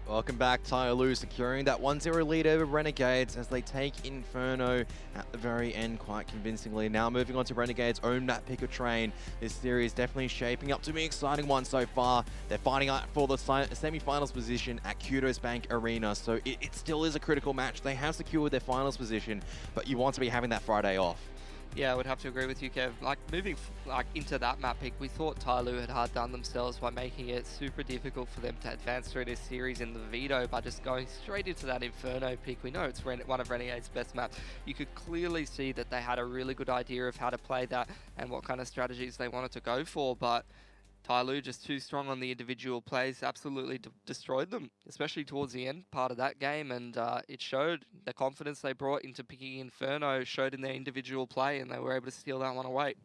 Welcome back, Tyloo securing that 1-0 lead over Renegades as they take Inferno at the very end quite convincingly. Now moving on to Renegades' own map pick of Train. This series definitely shaping up to be an exciting one so far. They're fighting out for the semi-finals position at Kudos Bank Arena, so it still is a critical match. They have secured their finals position, but you want to be having that Friday off. Yeah, I would have to agree with you, Kev. Moving into that map pick, we thought Tyloo had hard done themselves by making it super difficult for them to advance through this series in the veto by just going straight into that Inferno pick. We know it's one of Renegade's best maps. You could clearly see that they had a really good idea of how to play that and what kind of strategies they wanted to go for, but Tyloo just too strong on the individual plays, absolutely destroyed them, especially towards the end part of that game, and it showed. The confidence they brought into picking Inferno showed in their individual play, and they were able to steal that one away.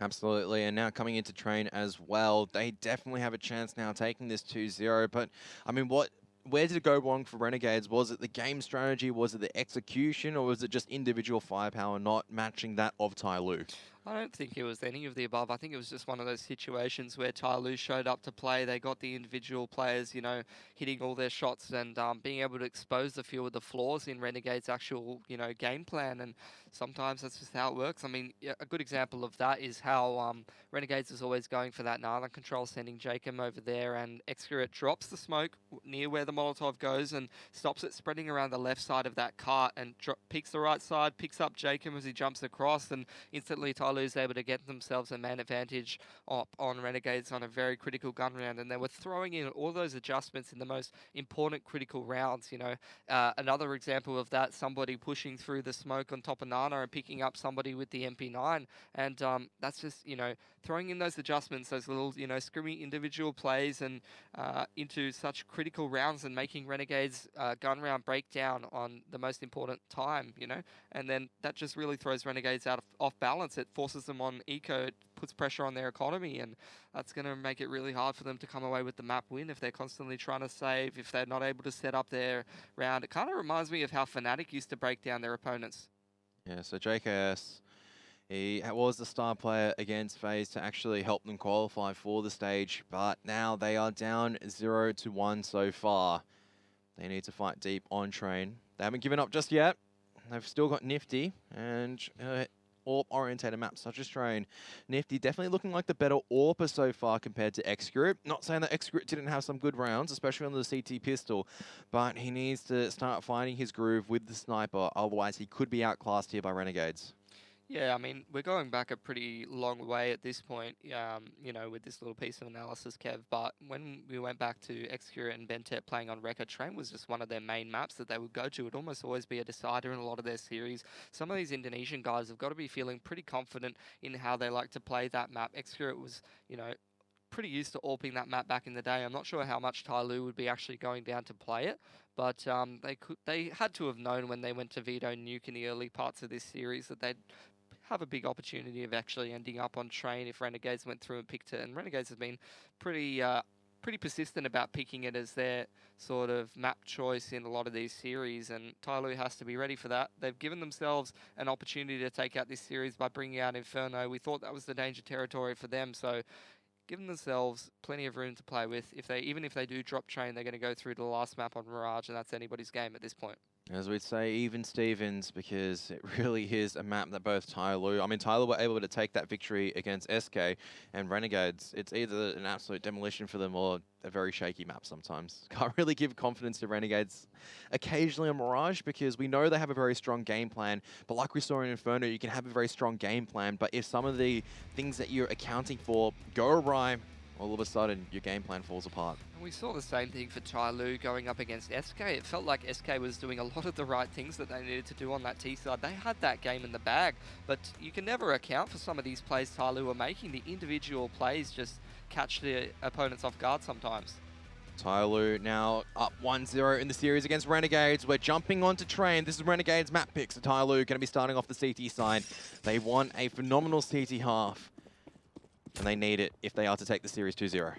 Absolutely, and now coming into Train as well, they definitely have a chance now taking this 2-0, but I mean, where did it go wrong for Renegades? Was it the game strategy, was it the execution, or was it just individual firepower not matching that of Tyloo? I don't think it was any of the above. I think it was just one of those situations where Tyloo showed up to play. They got the individual players, hitting all their shots and being able to expose a few of the flaws in Renegade's actual, game plan. And sometimes that's just how it works. I mean, a good example of that is how Renegades is always going for that Nana control, sending Jacob over there, and Excurate drops the smoke near where the Molotov goes and stops it spreading around the left side of that cart and peeks the right side, picks up Jacob as he jumps across, and instantly Tyloo is able to get themselves a man advantage up on Renegades on a very critical gun round, and they were throwing in all those adjustments in the most important critical rounds. Another example of that, somebody pushing through the smoke on top of Nana and picking up somebody with the MP9, and that's just throwing in those adjustments, those little scrimmy individual plays, and into such critical rounds and making Renegades gun round break down on the most important time, and then that just really throws Renegades off balance. It forces them on eco, it puts pressure on their economy, and that's going to make it really hard for them to come away with the map win if they're constantly trying to save, if they're not able to set up their round. It kind of reminds me of how Fnatic used to break down their opponents. Yeah, so JKS, he was the star player against FaZe to actually help them qualify for the stage, but now they are down 0-1 so far. They need to fight deep on Train. They haven't given up just yet. They've still got Nifty and AWP-orientated maps such as Train. Nifty definitely looking like the better AWPer so far compared to X-Group. Not saying that X-Group didn't have some good rounds, especially on the CT pistol, but he needs to start finding his groove with the sniper, otherwise he could be outclassed here by Renegades. Yeah, I mean, we're going back a pretty long way at this point, with this little piece of analysis, Kev. But when we went back to Excurate and Bentet playing on Rekka, Train was just one of their main maps that they would go to. It'd almost always be a decider in a lot of their series. Some of these Indonesian guys have got to be feeling pretty confident in how they like to play that map. Excurate was, pretty used to AWPing that map back in the day. I'm not sure how much Tyloo would be actually going down to play it, but they had to have known when they went to Veto Nuke in the early parts of this series that they'd have a big opportunity of actually ending up on Train if Renegades went through and picked it. And Renegades have been pretty persistent about picking it as their sort of map choice in a lot of these series, and Tyloo has to be ready for that. They've given themselves an opportunity to take out this series by bringing out Inferno. We thought that was the danger territory for them, so giving themselves plenty of room to play with. Even if they do drop Train, they're going to go through to the last map on Mirage, and that's anybody's game at this point. As we'd say, even Stevens, because it really is a map that both Tyloo were able to take that victory against SK, and Renegades, it's either an absolute demolition for them or a very shaky map sometimes. Can't really give confidence to Renegades occasionally on Mirage, because we know they have a very strong game plan, but like we saw in Inferno, you can have a very strong game plan, but if some of the things that you're accounting for go awry, all of a sudden your game plan falls apart. We saw the same thing for Tyloo going up against SK. It felt like SK was doing a lot of the right things that they needed to do on that T side. They had that game in the bag, but you can never account for some of these plays Tyloo are making. The individual plays just catch the opponents off guard sometimes. Tyloo now up 1-0 in the series against Renegades. We're jumping onto Train. This is Renegades map pick, so Tyloo going to be starting off the CT side. They want a phenomenal CT half, and they need it if they are to take the series 2-0.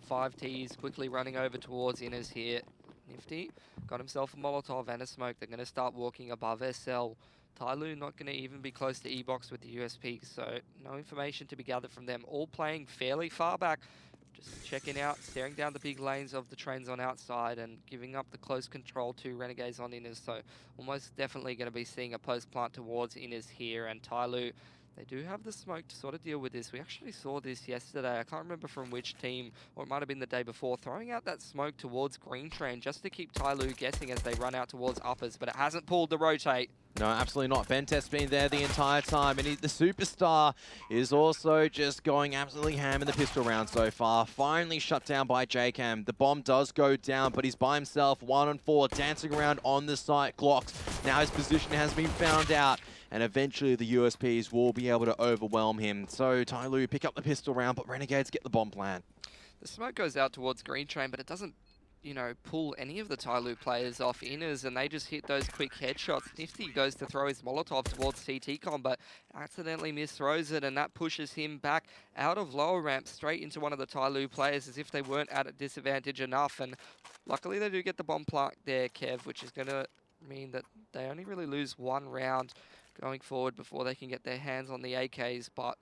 5 Ts quickly running over towards Inners here. Nifty got himself a Molotov and a smoke. They're going to start walking above SL. Tyloo not going to even be close to E-Box with the USP, so no information to be gathered from them. All playing fairly far back. Just checking out, staring down the big lanes of the trains on outside and giving up the close control to Renegades on inners. So almost definitely going to be seeing a post plant towards inners here. And Tyloo, they do have the smoke to sort of deal with this. We actually saw this yesterday. I can't remember from which team, or it might have been the day before, throwing out that smoke towards Green Train just to keep Tyloo guessing as they run out towards uppers, but it hasn't pulled the rotate. No, absolutely not. Bentet's been there the entire time, and the superstar is also just going absolutely ham in the pistol round so far. Finally shut down by JCam. The bomb does go down, but he's by himself, 1 on 4, dancing around on the site. Glocks. Now his position has been found out, and eventually the USPs will be able to overwhelm him. So Tyloo pick up the pistol round, but Renegades get the bomb plant. The smoke goes out towards Green Train, but it doesn't, you know, pull any of the Tyloo players off inners, and they just hit those quick headshots. Nifty goes to throw his Molotov towards CTCom, but accidentally misthrows it, and that pushes him back out of lower ramp straight into one of the Tyloo players as if they weren't at a disadvantage enough. And luckily they do get the bomb plant there, Kev, which is going to mean that they only really lose 1 round going forward before they can get their hands on the AKs, but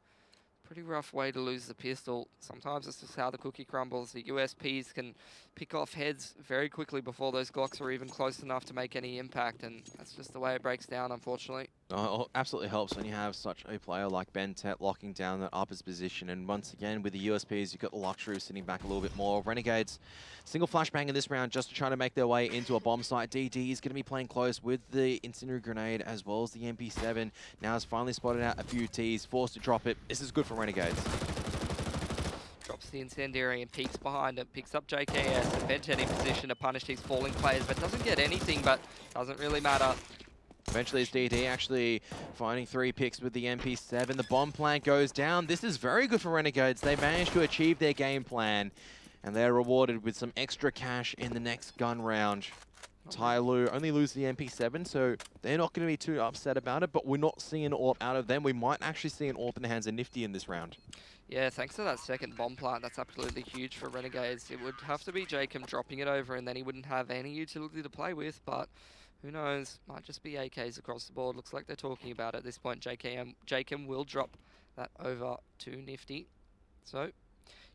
pretty rough way to lose the pistol. Sometimes it's just how the cookie crumbles. The USPs can pick off heads very quickly before those Glocks are even close enough to make any impact, and that's just the way it breaks down, unfortunately. Oh, it absolutely helps when you have such a player like Bentet locking down that uppers position. And once again, with the USPs, you've got the luxury of sitting back a little bit more. Renegades, single flashbang in this round just to try to make their way into a bomb site. DD is going to be playing close with the incendiary grenade as well as the MP7. Now has finally spotted out a few Ts, forced to drop it. This is good for Renegades. Drops the incendiary and peeks behind it, picks up JKS, and Bentet in position to punish these falling players, but doesn't get anything, but doesn't really matter. Eventually it's DD actually finding 3 picks with the MP7. The bomb plant goes down. This is very good for Renegades. They managed to achieve their game plan, and they're rewarded with some extra cash in the next gun round. Tyloo only lose the MP7, so they're not going to be too upset about it, but we're not seeing an AWP out of them. We might actually see an AWP in the hands of Nifty in this round. Yeah, thanks to that second bomb plant, that's absolutely huge for Renegades. It would have to be Jacob dropping it over, and then he wouldn't have any utility to play with, but who knows? Might just be AKs across the board. Looks like they're talking about it at this point. Jacob will drop that over to Nifty. So,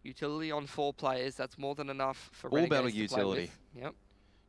utility on 4 players, that's more than enough for All Renegades battle to utility. play with. Yep.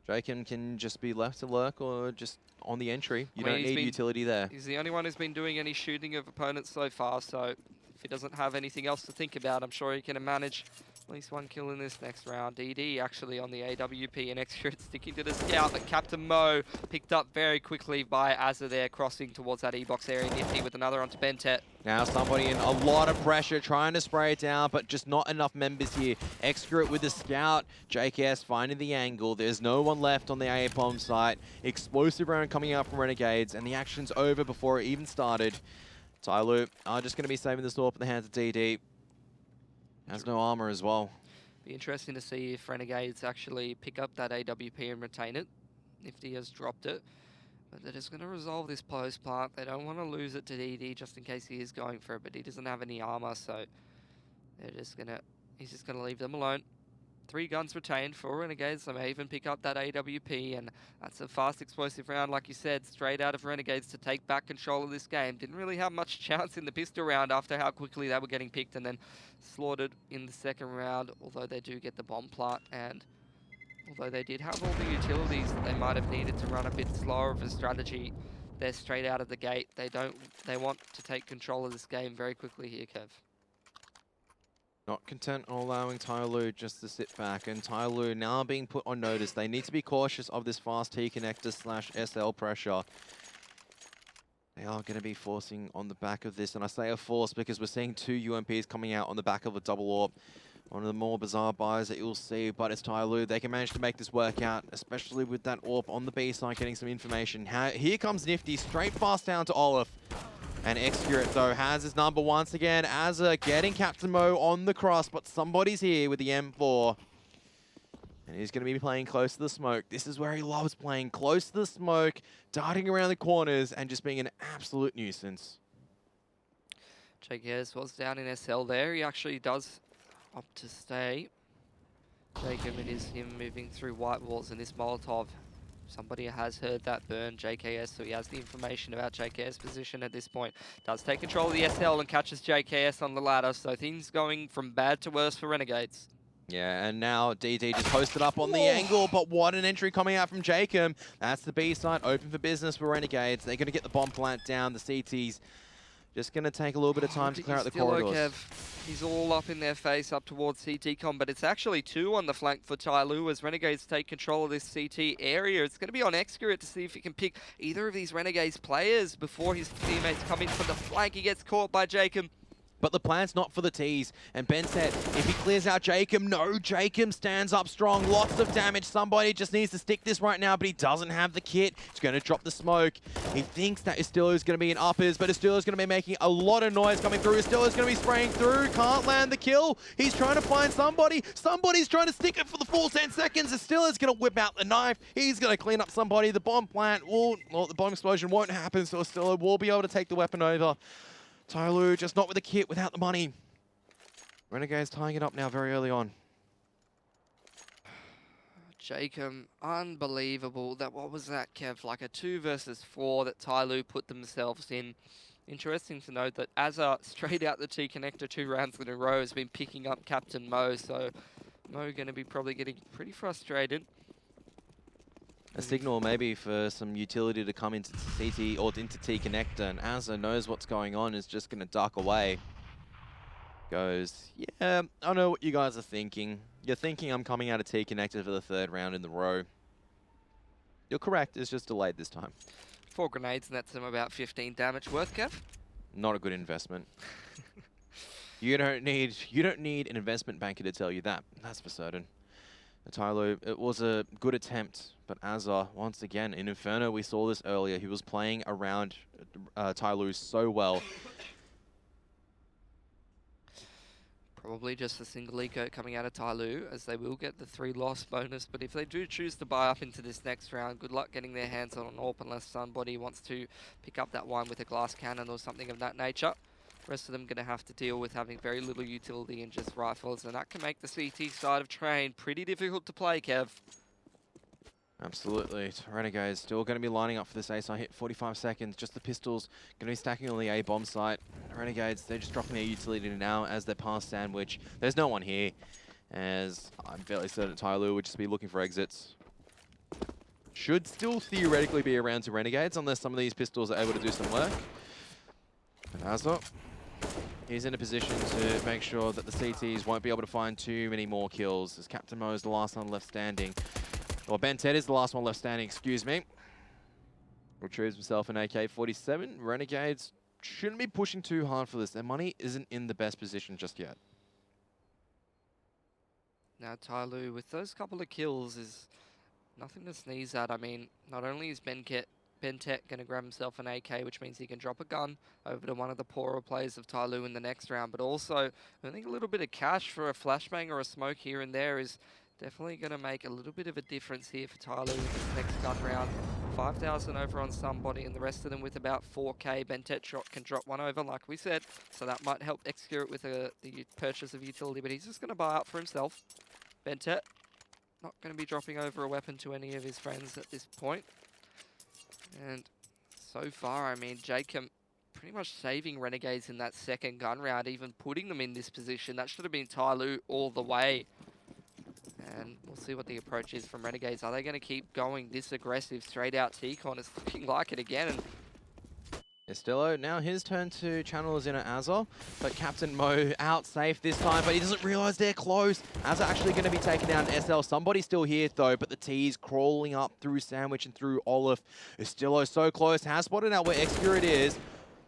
Jacob can just be left to lurk or just on the entry. You I mean, don't he's need utility there. He's the only one who's been doing any shooting of opponents so far, so if he doesn't have anything else to think about, I'm sure he can manage at least 1 kill in this next round. DD actually on the AWP and Execute sticking to the scout, but Captain Mo picked up very quickly by Azza there, crossing towards that E-box area. Nifty with another onto Bentet. Now somebody in a lot of pressure, trying to spray it down, but just not enough members here. Execute with the scout. JKS finding the angle. There's no one left on the A bomb site. Explosive round coming out from Renegades, and the action's over before it even started. Tyloo are just going to be saving this AWP in the hands of DD. Has no armor as well. Be interesting to see if Renegades actually pick up that AWP and retain it. Nifty has dropped it. But they're just going to resolve this post plant. They don't want to lose it to DD just in case he is going for it, but he doesn't have any armor, so he's just going to leave them alone. 3 guns retained for Renegades. They may even pick up that AWP, and that's a fast, explosive round, like you said, straight out of Renegades to take back control of this game. Didn't really have much chance in the pistol round after how quickly they were getting picked and then slaughtered in the second round, although they do get the bomb plant, and although they did have all the utilities that they might have needed to run a bit slower of a strategy, they're straight out of the gate. They want to take control of this game very quickly here, Kev. Not content on allowing Tyloo just to sit back, and Tyloo now being put on notice. They need to be cautious of this fast T-connector / SL pressure. They are going to be forcing on the back of this, and I say a force because we're seeing 2 UMPs coming out on the back of a double AWP. One of the more bizarre buys that you'll see, but it's Tyloo. They can manage to make this work out, especially with that AWP on the B side getting some information. Here comes Nifty, straight fast down to Olaf. And Execute, though, has his number once again. Azza getting Captain Mo on the cross, but somebody's here with the M4. And he's going to be playing close to the smoke. This is where he loves playing, close to the smoke, darting around the corners, and just being an absolute nuisance. JKS was down in SL there. He actually does opt to stay. Jacob, it is him moving through white walls in this Molotov. Somebody has heard that burn, JKS, so he has the information about JKS' position at this point. Does take control of the SL and catches JKS on the ladder, so things going from bad to worse for Renegades. Yeah, and now DD just posted up on the angle, but what an entry coming out from Jacob. That's the B side, open for business for Renegades. They're going to get the bomb plant down. The CT's just going to take a little bit of time to clear out the corridors. He's all up in their face up towards CTcom, but it's actually 2 on the flank for Tyloo as Renegades take control of this CT area. It's going to be on Xcurate to see if he can pick either of these Renegades players before his teammates come in from the flank. He gets caught by Jacob. But the plan's not for the T's. And Ben said, if he clears out Jacob, no, Jacob stands up strong. Lots of damage. Somebody just needs to stick this right now, but he doesn't have the kit. He's going to drop the smoke. He thinks that Estilo is going to be in uppers, but Estilo is going to be making a lot of noise coming through. Estilo is going to be spraying through. Can't land the kill. He's trying to find somebody. Somebody's trying to stick it for the full 10 seconds. Estilo is going to whip out the knife. He's going to clean up somebody. The bomb plant will, well, the bomb explosion won't happen, so Estilo will be able to take the weapon over. Tyloo just not with the kit, without the money. Renegades tying it up now very early on. Jacob, unbelievable. What was that, Kev? Like a 2 versus 4 that Tyloo put themselves in. Interesting to note that Azza, straight out the T-connector 2 rounds in a row, has been picking up Captain Mo, so Mo going to be probably getting pretty frustrated. A signal maybe for some utility to come into CT or into T-connector, and Azza knows what's going on, is just going to duck away. Goes, yeah, I know what you guys are thinking. You're thinking I'm coming out of T-connector for the 3rd round in the row. You're correct, it's just delayed this time. 4 grenades, and that's them about 15 damage worth, Kev. Not a good investment. You don't need an investment banker to tell you that. That's for certain. Tyloo, it was a good attempt, but Azza, once again, in Inferno, we saw this earlier. He was playing around Tyloo so well. Probably just a single eco coming out of Tyloo, as they will get the 3 loss bonus. But if they do choose to buy up into this next round, good luck getting their hands on an AWP unless somebody wants to pick up that one with a glass cannon or something of that nature. Rest of them going to have to deal with having very little utility in just rifles, and that can make the CT side of Train pretty difficult to play, Kev. Absolutely. Renegades still going to be lining up for this ace. I hit 45 seconds. Just the pistols going to be stacking on the A bomb site. Renegades, they're just dropping their utility now as they're past Sandwich. There's no one here, as I'm fairly certain Tyloo would just be looking for exits. Should still theoretically be around to Renegades unless some of these pistols are able to do some work. And Azza, he's in a position to make sure that the CTs won't be able to find too many more kills, as Captain Mo is the last one left standing. Or Ben Ted is the last one left standing, excuse me. Retrieves himself an AK-47. Renegades shouldn't be pushing too hard for this. Their money isn't in the best position just yet. Now Tyloo, with those couple of kills, is nothing to sneeze at. I mean, not only is Bentet going to grab himself an AK, which means he can drop a gun over to one of the poorer players of Tyloo in the next round, but also I think a little bit of cash for a flashbang or a smoke here and there is definitely going to make a little bit of a difference here for Tyloo in this next gun round. 5,000 over on somebody, and the rest of them with about 4k. Bentet can drop one over, like we said, so that might help Xcurate with the purchase of utility, but he's just going to buy up for himself. Bentet not going to be dropping over a weapon to any of his friends at this point. And so far, I mean, Jacob pretty much saving Renegades in that second gun round, even putting them in this position. That should have been Tyloo all the way. And we'll see what the approach is from Renegades. Are they going to keep going this aggressive straight out T-Con? It's looking like it again. And Estilo, now his turn to channel is in at Azza, but Captain Mo out safe this time, but he doesn't realize they're close. Azza actually going to be taking down SL. Somebody's still here though, but the T's crawling up through Sandwich and through Olaf. Estilo so close, has spotted out where Xcurate is.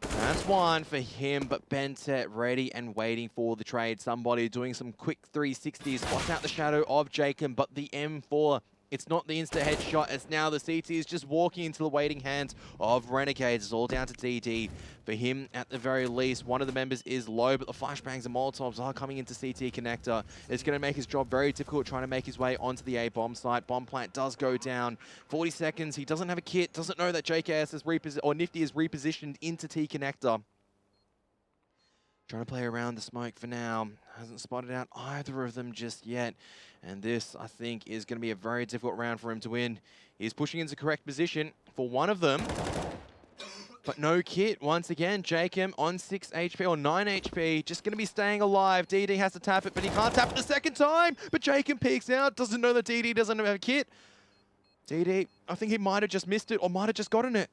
That's one for him, but Bentet ready and waiting for the trade. Somebody doing some quick 360s, spots out the shadow of Jacob, but the M4, it's not the insta headshot, it's now the CT is just walking into the waiting hands of Renegades. It's all down to DD. For him, at the very least, one of the members is low, but the flashbangs and molotovs are coming into CT connector. It's going to make his job very difficult trying to make his way onto the A bomb site. Bomb plant does go down. 40 seconds, he doesn't have a kit, doesn't know that JKS is Nifty is repositioned into T connector. Trying to play around the smoke for now. Hasn't spotted out either of them just yet. And this, I think, is going to be a very difficult round for him to win. He's pushing into correct position for one of them. But no kit. Once again, Jacob on 6 HP or 9 HP, just going to be staying alive. DD has to tap it, but he can't tap it the second time. But Jacob peeks out, doesn't know that DD doesn't have a kit. DD, I think he might have just missed it or might have just gotten it.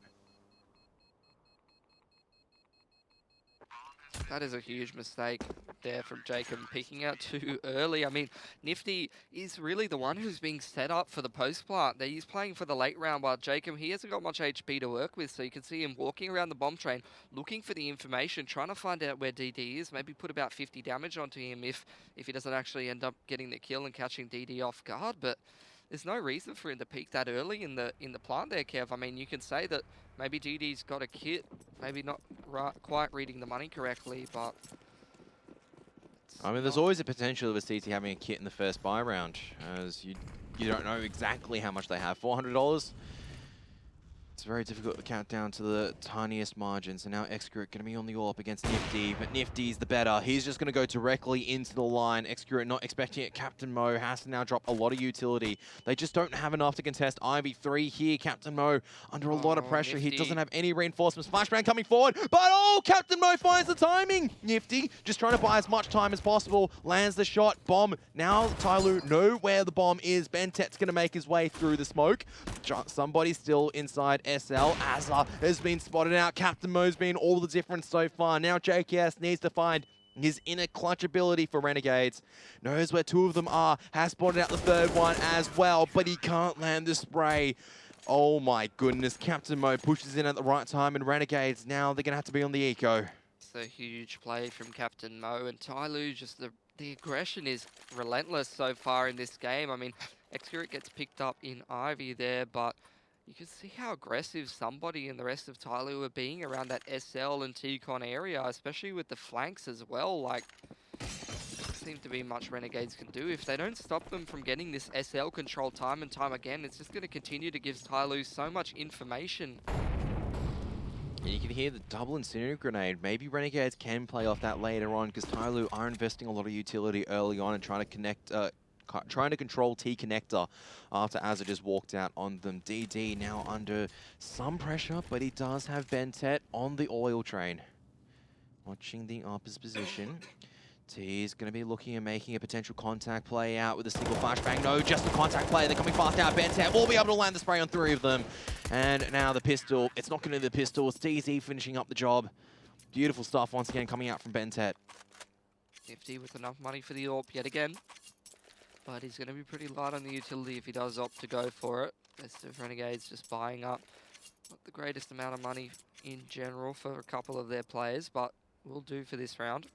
That is a huge mistake there from Jacob, peeking out too early. I mean, Nifty is really the one who's being set up for the post plant. He's playing for the late round, while Jacob, he hasn't got much HP to work with, so you can see him walking around the bomb train, looking for the information, trying to find out where DD is, maybe put about 50 damage onto him if he doesn't actually end up getting the kill and catching DD off guard. But there's no reason for him to peek that early in the plant there, Kev. I mean, you can say that maybe DD's got a kit, maybe not quite reading the money correctly, but I mean, there's always a potential of a CT having a kit in the first buy round, as you don't know exactly how much they have. $400. It's very difficult to count down to the tiniest margins. And now Excurate going to be on the AWP against Nifty, but Nifty's the better. He's just going to go directly into the line. Excurate not expecting it. Captain Mo has to now drop a lot of utility. They just don't have enough to contest Ivy 3 here. Captain Mo under a lot of pressure. Nifty. He doesn't have any reinforcements. Flashbang coming forward, but oh, Captain Mo finds the timing. Nifty just trying to buy as much time as possible. Lands the shot. Bomb. Now Tyloo know where the bomb is. Bentet's going to make his way through the smoke. Somebody still inside SL. Azza has been spotted out. Captain Mo's been all the difference so far. Now JKS needs to find his inner clutch ability for Renegades. Knows where two of them are. Has spotted out the third one as well, but he can't land the spray. Oh my goodness. Captain Mo pushes in at the right time, and Renegades now they're going to have to be on the eco. it's a huge play from Captain Mo, and Tyloo, just the aggression is relentless so far in this game. I mean, Excurate gets picked up in Ivy there, but you can see how aggressive somebody and the rest of Tyloo are being around that SL and T-Con area, especially with the flanks as well. Like, doesn't seem to be much Renegades can do. If they don't stop them from getting this SL control time and time again, it's just going to continue to give Tyloo so much information. And you can hear the double incendiary grenade. Maybe Renegades can play off that later on, because Tyloo are investing a lot of utility early on and trying to connect, trying to control T-Connector after Azza just walked out on them. DD now under some pressure, but he does have Bentet on the oil train. Watching the Uppers position. T is going to be looking and making a potential contact play out with a single flashbang. No, just a contact play. They're coming fast out. Bentet will be able to land the spray on 3 of them. And now the pistol. It's not going to be the pistol. It's TZ finishing up the job. Beautiful stuff once again coming out from Bentet. Nifty with enough money for the AWP yet again. But he's going to be pretty light on the utility if he does opt to go for it. Rest of Renegades just buying up. Not the greatest amount of money in general for a couple of their players, but will do for this round.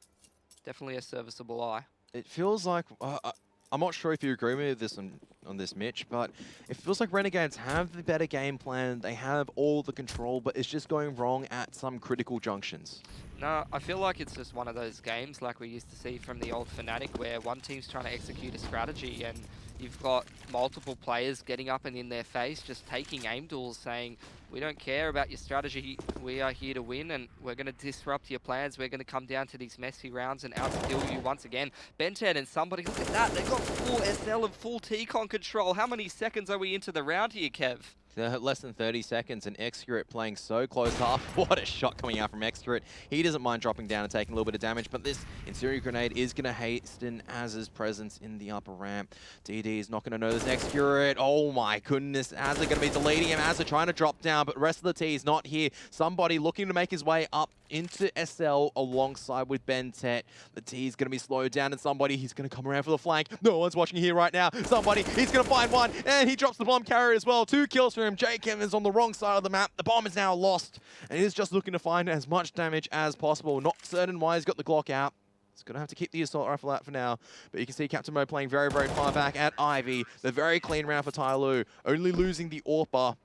Definitely a serviceable eye. It feels like, I'm not sure if you agree with this on this, Mitch, but it feels like Renegades have the better game plan. They have all the control, but it's just going wrong at some critical junctions. No, I feel like it's just one of those games like we used to see from the old Fnatic, where one team's trying to execute a strategy and you've got multiple players getting up and in their face, just taking aim duels, saying, we don't care about your strategy, we are here to win, and we're going to disrupt your plans. We're going to come down to these messy rounds and outskill you once again. Bentet and somebody, look at that, they've got full SL and full T-Con control. How many seconds are we into the round here, Kev? Less than 30 seconds, and Excurate playing so close half. What a shot coming out from Excurate. He doesn't mind dropping down and taking a little bit of damage, but this incendiary grenade is going to hasten Azza's presence in the upper ramp. DD is not going to know this Excurate. Oh my goodness, Azza going to be deleting him. Azza trying to drop down, but the rest of the T is not here. Somebody looking to make his way up into SL alongside with Bentet. The T is going to be slowed down, and somebody, he's going to come around for the flank. No one's watching here right now. Somebody, he's going to find one, and he drops the bomb carrier as well. 2 kills for him. Jacob is on the wrong side of the map. The bomb is now lost, and he's just looking to find as much damage as possible. Not certain why he's got the Glock out. He's going to have to keep the assault rifle out for now. But you can see Captain Mo playing very, very far back at Ivy. The very clean round for Tyloo. Only losing the AWPer.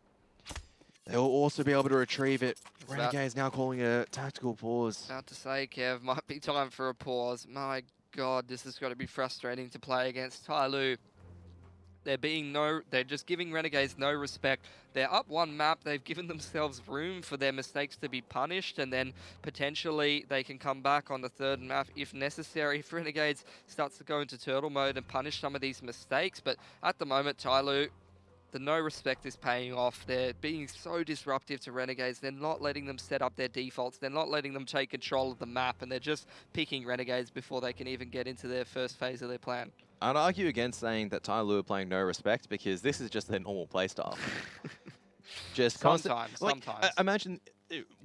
They'll also be able to retrieve it. Renegades now calling a tactical pause. About to say, Kev, might be time for a pause. My God, this has got to be frustrating to play against Tyloo. They're just giving Renegades no respect. They're up one map. They've given themselves room for their mistakes to be punished, and then potentially they can come back on the third map if necessary. If Renegades starts to go into turtle mode and punish some of these mistakes, but at the moment, Tyloo, The no respect is paying off. They're being so disruptive to Renegades. They're not letting them set up their defaults. They're not letting them take control of the map, and they're just picking Renegades before they can even get into their first phase of their plan. I'd argue against saying that Tyloo are playing no respect because this is just their normal playstyle. Just sometimes. Imagine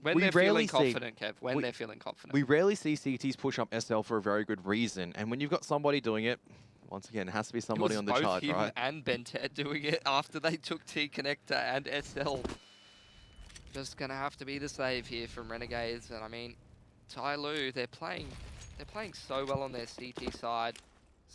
when they're feeling confident, Kev. When they're feeling confident. We rarely see CTs push up SL for a very good reason, and when you've got somebody doing it, once again, it has to be somebody on the charge, him right? And Bentet doing it after they took T Connector and SL. Just gonna have to be the save here from Renegades, and I mean, Tyloo, they're playing so well on their CT side.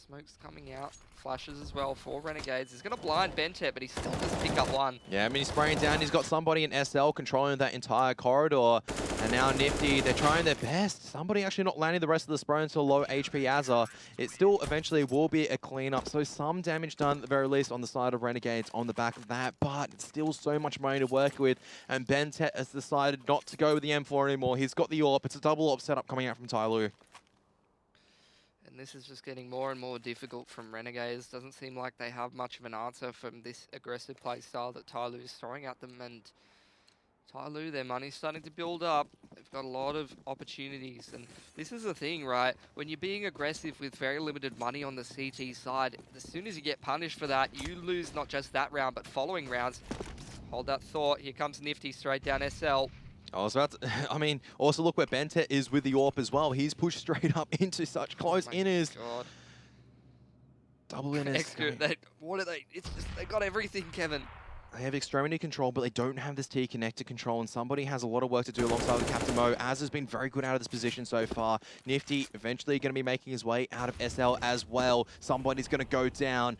Smoke's coming out, flashes as well for Renegades. He's gonna blind Bentet, but he still does pick up one. Yeah, I mean, he's spraying down. He's got somebody in SL controlling that entire corridor. And now Nifty, they're trying their best. Somebody actually not landing the rest of the spray until low HP Azza. It still eventually will be a cleanup. So some damage done at the very least on the side of Renegades on the back of that. But it's still so much money to work with. And Bentet has decided not to go with the M4 anymore. He's got the AWP. It's a double AWP setup coming out from Tyloo. And this is just getting more and more difficult from Renegades. Doesn't seem like they have much of an answer from this aggressive play style that Tyloo is throwing at them. And Tyloo, their money's starting to build up. They've got a lot of opportunities. And this is the thing, right? When you're being aggressive with very limited money on the CT side, as soon as you get punished for that, you lose not just that round, but following rounds. Hold that thought. Here comes Nifty straight down SL. I was about to, I mean, also look where Bentet is with the AWP as well. He's pushed straight up into such close inners. God. Double inners. What are they? It's just, they got everything, Kevin. They have extremity control, but they don't have this T connector control, and somebody has a lot of work to do alongside with Captain Mo. Az has been very good out of this position so far. Nifty eventually going to be making his way out of SL as well. Somebody's going to go down.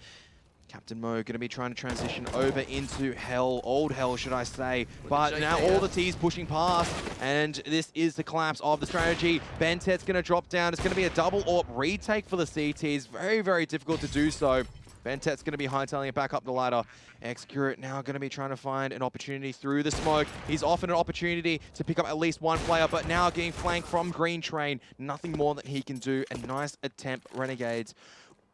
Captain Mo going to be trying to transition over into Hell, old Hell should I say, but now all the T's pushing past, and this is the collapse of the strategy. Bentet's going to drop down. It's going to be a double AWP retake for the CTs. Very, very difficult to do so. Bentet's going to be hightailing it back up the ladder. Xcurate now going to be trying to find an opportunity through the smoke. He's offered an opportunity to pick up at least one player, but now getting flanked from Green Train. Nothing more that he can do. A nice attempt, Renegades.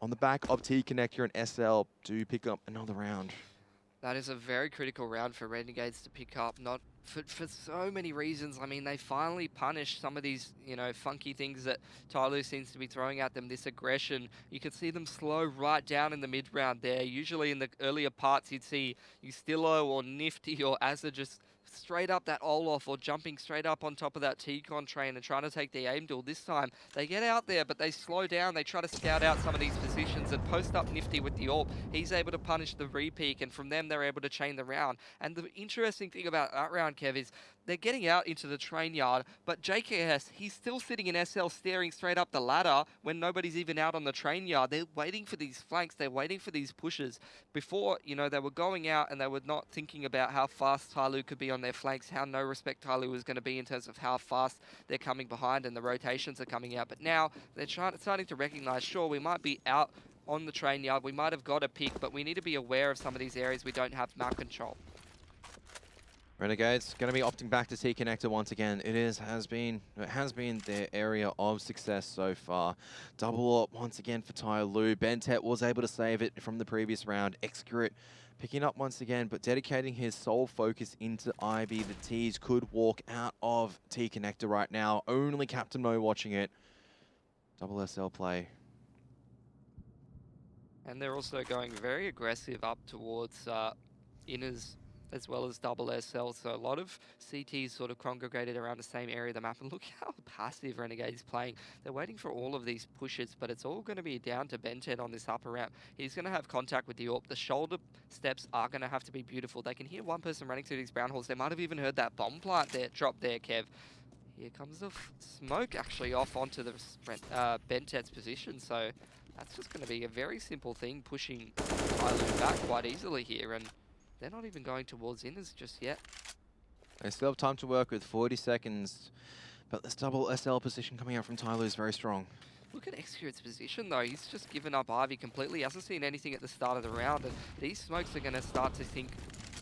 On the back of T Connector and SL do pick up another round. That is a very critical round for Renegades to pick up, not for so many reasons. I mean, they finally punished some of these, you know, funky things that Tyloo seems to be throwing at them, this aggression. You could see them slow right down in the mid-round there. Usually in the earlier parts, you'd see Ustillo or Nifty or Azza just straight up that Olaf or jumping straight up on top of that T-Con train and trying to take the aim duel. This time, they get out there, but they slow down. They try to scout out some of these positions and post up Nifty with the AWP. He's able to punish the re-peak, and from them, they're able to chain the round. And the interesting thing about that round, Kev, is they're getting out into the train yard, but JKS, he's still sitting in SL staring straight up the ladder when nobody's even out on the train yard. They're waiting for these flanks. They're waiting for these pushes. Before, you know, they were going out and they were not thinking about how fast Tyloo could be on their flanks, how no respect Tyloo was going to be in terms of how fast they're coming behind and the rotations are coming out. But now they're starting to recognize, sure, we might be out on the train yard, we might have got a pick, but we need to be aware of some of these areas we don't have map control. Renegades going to be opting back to T Connector once again. It has been their area of success so far. Double up once again for Tyloo. Bentet was able to save it from the previous round. Xcurate picking up once again, but dedicating his sole focus into Ivy. The T's could walk out of T Connector right now. Only Captain Mo watching it. Double SL play. And they're also going very aggressive up towards inners as well as double SL. So a lot of CTs sort of congregated around the same area of the map. And look how passive Renegade is playing. They're waiting for all of these pushes, but it's all going to be down to Bentet on this upper ramp. He's going to have contact with the AWP. The shoulder steps are going to have to be beautiful. They can hear one person running through these brown halls. They might have even heard that bomb plant there, drop there, Kev. Here comes the smoke actually off onto the Bentet's position. So that's just going to be a very simple thing, pushing Tyloo back quite easily here. And they're not even going towards inners just yet. They still have time to work with, 40 seconds. But this double SL position coming out from Tyloo is very strong. Look at Xcurate's position though. He's just given up Ivy completely. He hasn't seen anything at the start of the round. And these smokes are going to start to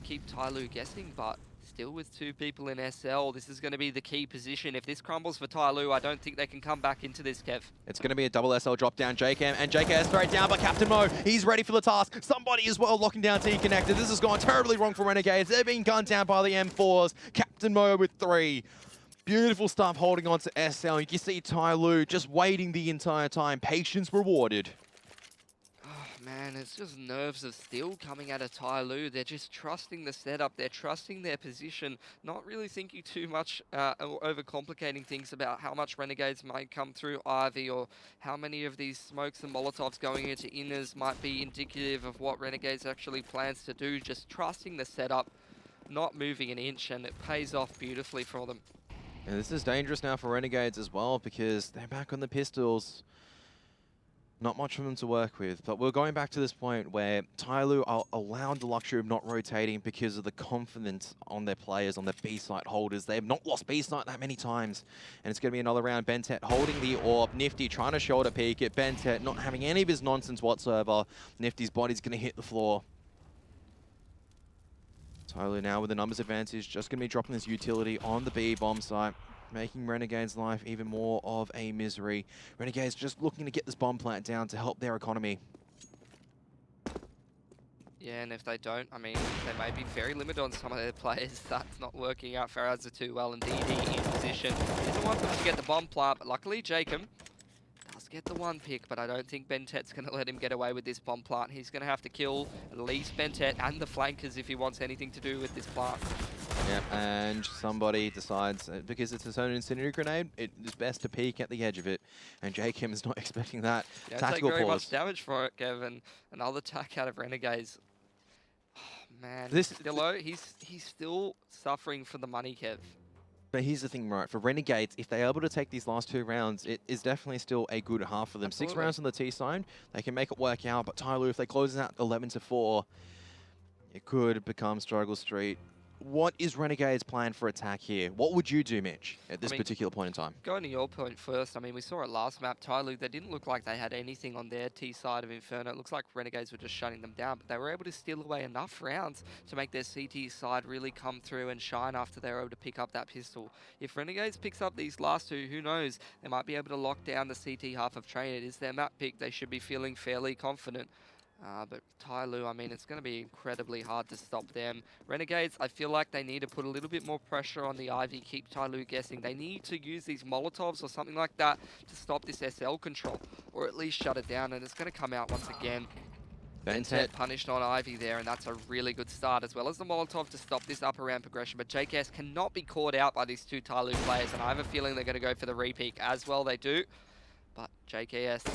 keep Tyloo guessing, but still with 2 people in SL. This is going to be the key position. If this crumbles for Tyloo, I don't think they can come back into this, Kev. It's going to be a double SL drop down, JKM, and JKS straight down, but Captain Mo, he's ready for the task. Somebody as well locking down T-Connected. This has gone terribly wrong for Renegades. They're being gunned down by the M4s. Captain Mo with 3. Beautiful stuff holding on to SL. You can see Tyloo just waiting the entire time. Patience rewarded. Man, it's just nerves of steel coming out of Tyloo. They're just trusting the setup. They're trusting their position, not really thinking too much or overcomplicating things about how much Renegades might come through Ivy or how many of these smokes and Molotovs going into inners might be indicative of what Renegades actually plans to do. Just trusting the setup, not moving an inch, and it pays off beautifully for them. And this is dangerous now for Renegades as well because they're back on the pistols. Not much for them to work with, but we're going back to this point where Tyloo are allowed the luxury of not rotating because of the confidence on their players, on their B-site holders. They have not lost B-site that many times. And it's going to be another round. Bentet holding the orb. Nifty trying to shoulder peek it. Bentet not having any of his nonsense whatsoever. Nifty's body's going to hit the floor. Tyloo now with the numbers advantage, just going to be dropping this utility on the B bomb site, making Renegade's life even more of a misery. Renegades just looking to get this bomb plant down to help their economy. Yeah, and if they don't, I mean, they may be very limited on some of their players. That's not working out for Azza too well, and DD in position. He doesn't want them to get the bomb plant, but luckily Jacob does get the 1 pick, but I don't think Bentet's going to let him get away with this bomb plant. He's going to have to kill at least Bentet and the flankers if he wants anything to do with this plant. Yep, and somebody decides, because it's his own incendiary grenade, it is best to peek at the edge of it. And Jacob is not expecting that. Yeah, Tactical take very pause. much damage for it, Kevin. Another attack out of Renegades. Oh, man, he's still suffering for the money, Kev. But here's the thing, right? For Renegades, if they're able to take these last 2 rounds, it is definitely still a good half for them. Absolutely. 6 rounds on the T side, they can make it work out. But Tyloo, if they close out 11-4, it could become Struggle Street. What is Renegade's plan for attack here? What would you do, Mitch, at this particular point in time? Going to your point first, I mean, we saw it last map, Tyloo, they didn't look like they had anything on their T side of Inferno. It looks like Renegades were just shutting them down, but they were able to steal away enough rounds to make their CT side really come through and shine after they were able to pick up that pistol. If Renegades picks up these last 2, who knows? They might be able to lock down the CT half of Train. It is their map pick. They should be feeling fairly confident. But Tyloo, I mean, it's going to be incredibly hard to stop them. Renegades, I feel like they need to put a little bit more pressure on the Ivy, keep Tyloo guessing. They need to use these Molotovs or something like that to stop this SL control, or at least shut it down, and it's going to come out once again. Bentet punished on Ivy there, and that's a really good start, as well as the Molotov to stop this upper ramp progression. But JKS cannot be caught out by these 2 Tyloo players, and I have a feeling they're going to go for the re-peak as well. They do. But JKS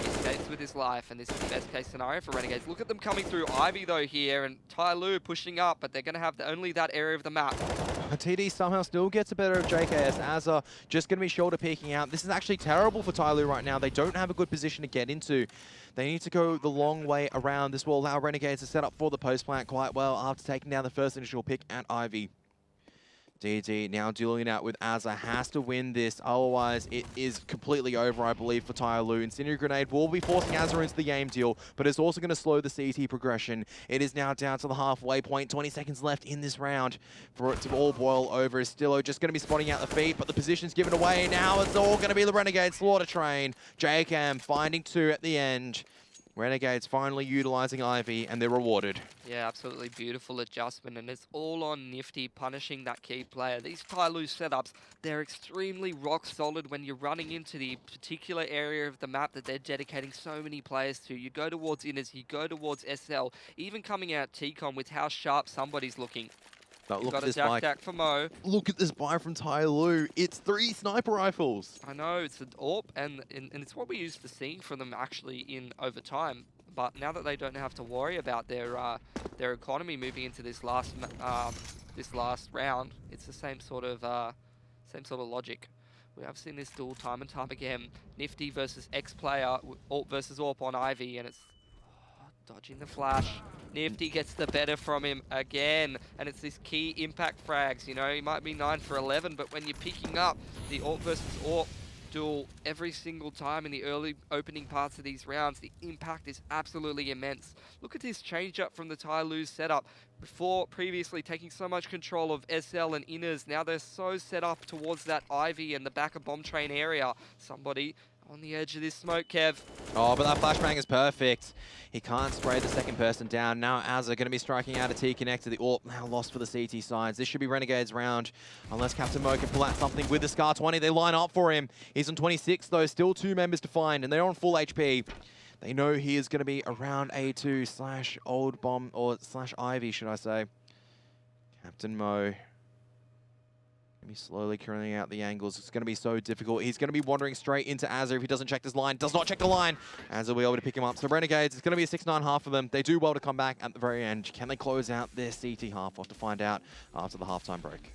escapes with his life, and this is the best case scenario for Renegades. Look at them coming through Ivy though here, and Tyloo pushing up, but they're going to have only that area of the map. TD somehow still gets the better of JKS. Azza just going to be shoulder peeking out. This is actually terrible for Tyloo right now. They don't have a good position to get into. They need to go the long way around. This will allow Renegades to set up for the post plant quite well after taking down the first initial pick at Ivy. DD now dueling it out with Azza, has to win this, otherwise it is completely over, I believe, for Tyloo. Incendiary Grenade will be forcing Azza into the game deal, but it's also going to slow the CT progression. It is now down to the halfway point, 20 seconds left in this round for it to all boil over. Stillo just going to be spotting out the feet, but the position's given away. Now it's all going to be the Renegade Slaughter Train. JCam finding 2 at the end. Renegades finally utilizing Ivy, and they're rewarded. Yeah, absolutely beautiful adjustment, and it's all on Nifty punishing that key player. These Tyloo setups, they're extremely rock solid when you're running into the particular area of the map that they're dedicating so many players to. You go towards Inners, you go towards SL, even coming out TCOM with how sharp somebody's looking. But You've look got at this a bike. Jack for Mo. Look at this buy from Tyloo. It's 3 sniper rifles. I know, it's an AWP, and it's what we used to see from them actually in overtime. But now that they don't have to worry about their economy moving into this last round, it's the same sort of logic. We have seen this duel time and time again. Nifty versus X-Player, AWP versus AWP on Ivy, and it's dodging the flash. Nifty gets the better from him again, and it's this key impact frags. You know, he might be 9 for 11, but when you're picking up the AWP versus AWP duel every single time in the early opening parts of these rounds. The impact is absolutely immense. Look at this change up from the Tyloo setup. Before previously taking so much control of SL and inners, now they're so set up towards that Ivy and the back of Bomb Train area. Somebody on the edge of this smoke, Kev. Oh, but that flashbang is perfect. He can't spray the second person down. Now Azza going to be striking out a T-Connect to the AWP. Now lost for the CT sides. This should be Renegade's round. Unless Captain Mo can pull out something with the Scar 20. They line up for him. He's on 26 though. Still 2 members to find. And they're on full HP. They know he is going to be around A2 slash old bomb or slash Ivy, should I say. Captain Mo. He's slowly curling out the angles. It's going to be so difficult. He's going to be wandering straight into Azza if he doesn't check this line. Does not check the line. Azza will be able to pick him up. So Renegades, it's going to be a 6-9 half for them. They do well to come back at the very end. Can they close out their CT half? We'll have to find out after the halftime break.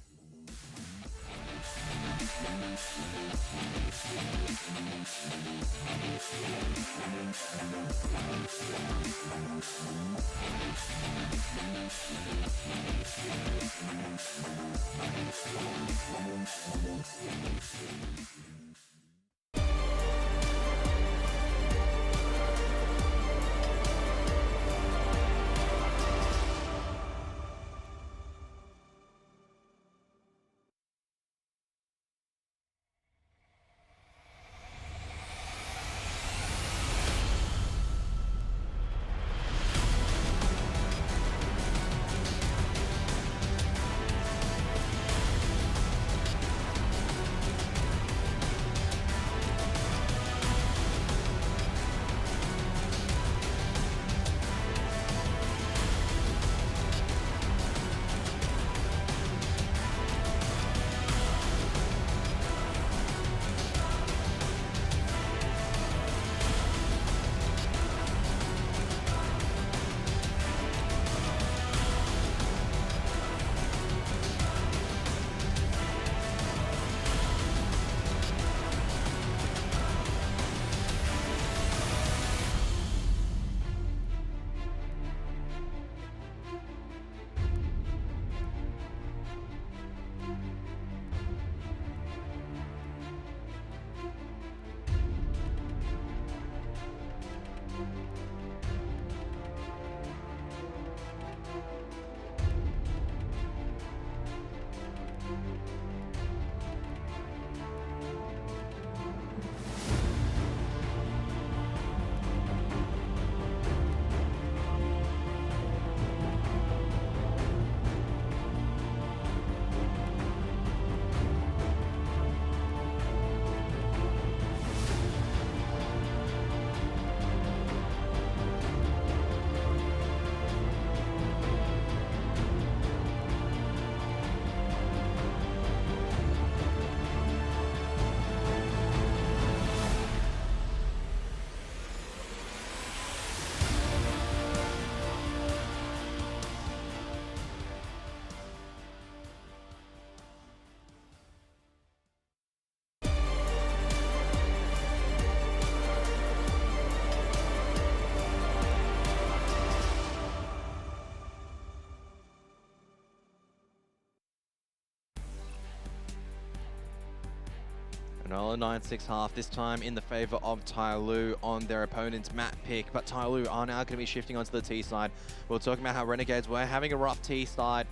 Another 9-6 half, this time in the favor of Tyloo on their opponent's map pick. But Tyloo are now going to be shifting onto the T side. We were talking about how Renegades were having a rough T side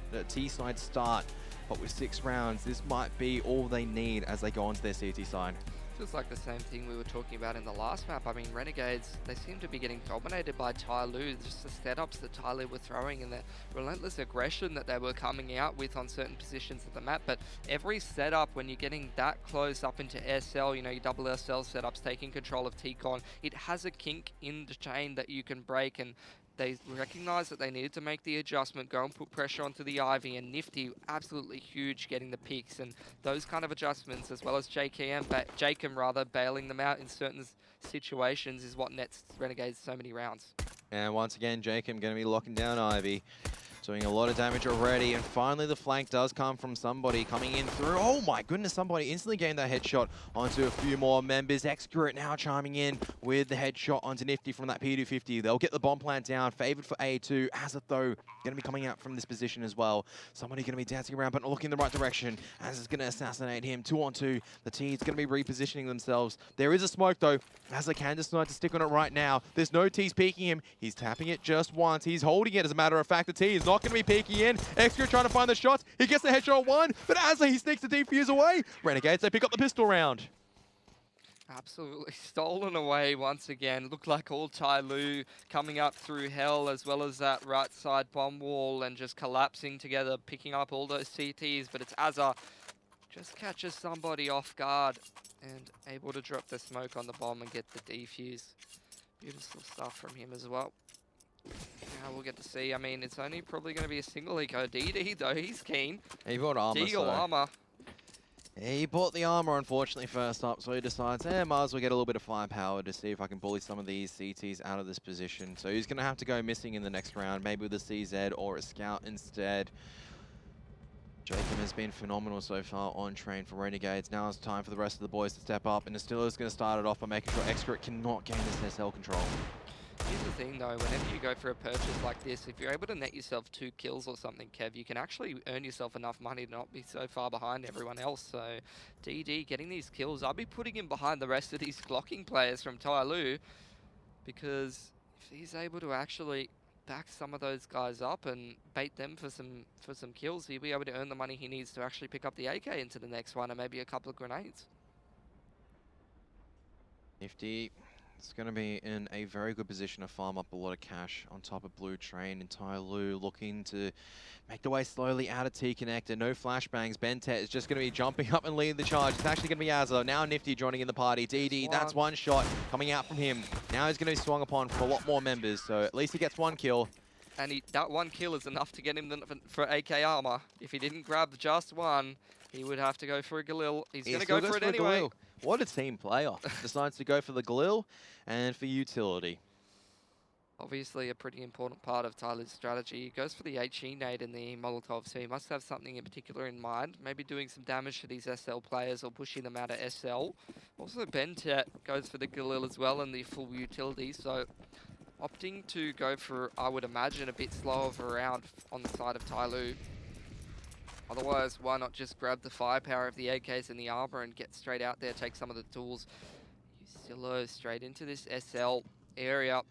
start. But with 6 rounds, this might be all they need as they go onto their CT side. Just like the same thing we were talking about in the last map. I mean, Renegades, they seem to be getting dominated by Tyloo. Just the setups that Tyloo were throwing and the relentless aggression that they were coming out with on certain positions of the map. But every setup, when you're getting that close up into SL, you know, your double SL setups, taking control of T-Con, it has a kink in the chain that you can break, and they recognized that they needed to make the adjustment, go and put pressure onto the Ivy, and Nifty, absolutely huge, getting the picks, and those kind of adjustments, as well as Jakem rather, bailing them out in certain situations is what nets Renegades so many rounds. And once again, Jakem going to be locking down Ivy. Doing a lot of damage already, and finally the flank does come from somebody coming in through. Oh my goodness, somebody instantly gained that headshot onto a few more members. Excurate now chiming in with the headshot onto Nifty from that P250. They'll get the bomb plant down, favored for A2. Azza, though, going to be coming out from this position as well. Somebody going to be dancing around, but not looking in the right direction. Azza's going to assassinate him. 2-on-2. The T's going to be repositioning themselves. There is a smoke, though. Azza can decide to stick on it right now. There's no T's peeking him. He's tapping it just once. He's holding it, as a matter of fact. The T is not going to be peeking in. Excurate trying to find the shots. He gets the headshot one, but Azza, he sneaks the defuse away. Renegades, they pick up the pistol round. Absolutely stolen away once again. Looked like all Tai Lu coming up through hell, as well as that right side bomb wall, and just collapsing together, picking up all those CTs. But it's Azza just catches somebody off guard and able to drop the smoke on the bomb and get the defuse. Beautiful stuff from him as well. Now we'll get to see. I mean, it's only probably going to be a single eco. DD, though, he's keen. He bought armor, Deagle armor. He bought the armor, unfortunately, first up, so he decides, might as well get a little bit of firepower to see if I can bully some of these CTs out of this position. So he's going to have to go missing in the next round, maybe with a CZ or a scout instead. Jacob has been phenomenal so far on train for Renegades. Now it's time for the rest of the boys to step up, and Astillo's going to start it off by making sure Excurate cannot gain this SL control. Here's the thing though, whenever you go for a purchase like this, if you're able to net yourself 2 kills or something, Kev, you can actually earn yourself enough money to not be so far behind everyone else. So DD getting these kills, I'll be putting him behind the rest of these Glocking players from Tai Lu, because if he's able to actually back some of those guys up and bait them for some kills, he'll be able to earn the money he needs to actually pick up the AK into the next one, and maybe a couple of grenades. Nifty. It's going to be in a very good position to farm up a lot of cash on top of Blue Train, and Tai Lu looking to make the way slowly out of T-Connector. No flashbangs. Bentet is just going to be jumping up and leading the charge. It's actually going to be Azza. Now Nifty joining in the party. DD, that's one shot coming out from him. Now he's going to be swung upon from a lot more members, so at least he gets one kill. And that one kill is enough to get him for AK armor. If he didn't grab just one, he would have to go for a Galil. He's going to go for it anyway. Galil. What a team player. Decides to go for the Galil and for utility. Obviously a pretty important part of Tyler's strategy. He goes for the HE nade and the Molotov, so he must have something in particular in mind. Maybe doing some damage to these SL players or pushing them out of SL. Also Bentet goes for the Galil as well and the full utility, so opting to go for, I would imagine, a bit slower of a round on the side of Tai Lu. Otherwise, why not just grab the firepower of the AKs and the armor and get straight out there, take some of the tools. Ustillo straight into this SL area.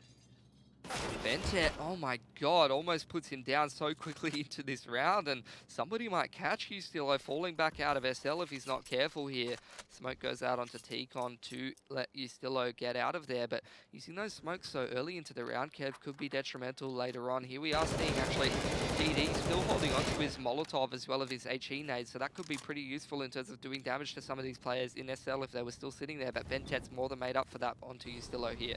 Bentet, oh my god, almost puts him down so quickly into this round, and somebody might catch Ustillo falling back out of SL if he's not careful here. Smoke goes out onto T-Con to let Ustillo get out of there, but using those smokes so early into the round, Kev, could be detrimental later on. Here we are seeing actually DD still holding on to his Molotov as well as his HE nade, so that could be pretty useful in terms of doing damage to some of these players in SL if they were still sitting there, but Bentet's more than made up for that onto Ustillo here.